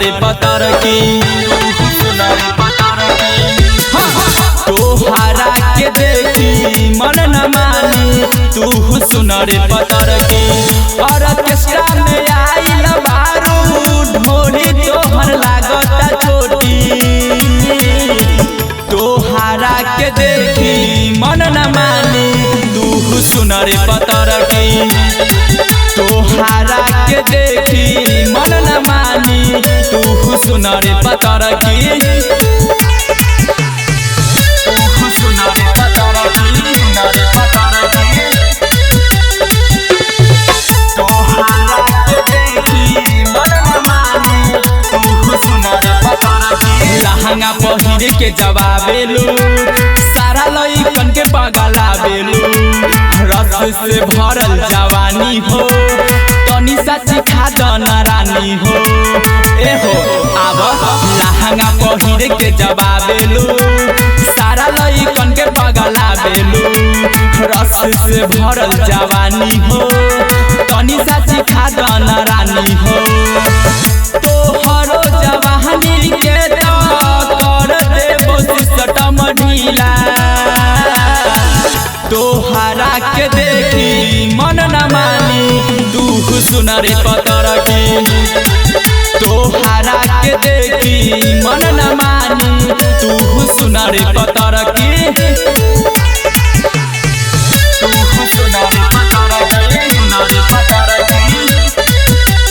सुनरे पतर की सुनरे पतर की तोहरा के देखी मन न मानी तू सुनरे पतर की ऑर्केस्ट्रा में आइल बारू ढोली तोहर लागता छोटी तोहरा के देखी मन न मानी तू सुनरे पतर की तोहरा के देखी मन न मानी तू सुनरे पतर की सुनरे पतर की सुनरे पतर की तोहरा के देखी मन न मानी तू सुनरे पतर की लहंगा पहिरे के जवाबेलू सारा लइकन के बगलाबेलू रस से भरल जवानी हो तनी सा सिखा दना रानी हो ए हो आब लहंगा पहिरे के जवाबेलू सारा लइकन के बगलाबेलू रस से भरल जवानी हो तनी सा सिखा दना रानी हो तोहरो जवानी के तो कर देबो सिस्टम ढीला तोहरा के देखी मन न मानी तू सुनरे पतर की तोहरा के देखी मन न मानी तू सुनरे पतर की तू सुनरे पतर की सुनरे पतर की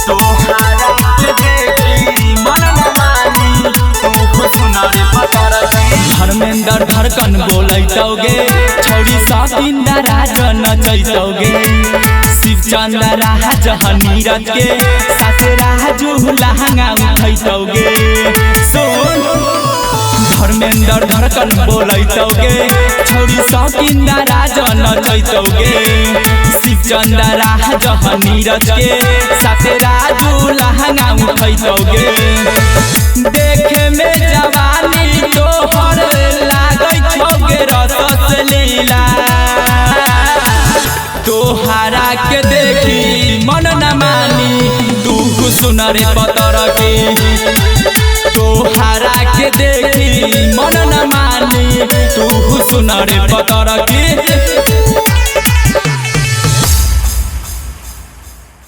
तोहरा के देखी मन न मानी तू सुनरे पतर की धर्मेंद्र धड़कन बोलैतौगे छौरी सतीन राज नचैतौगे शिवचंद्र राज नीरज के साथ राजू लहंगा उठैतौगे सुन धर्मेंद्र धड़कन बोलैतौगे छौरी सतीन राज नचैतौगे शिवचंद्र राज नीरज के साथ राजू लहंगा उठैतौगे देखे में जवानी तोहर लागै छौगे रस लीला तोहरा के देखी मन न मानी तू सुनरे पतर की तोहरा के देखी मन न मानी तू सुनरे पतर की।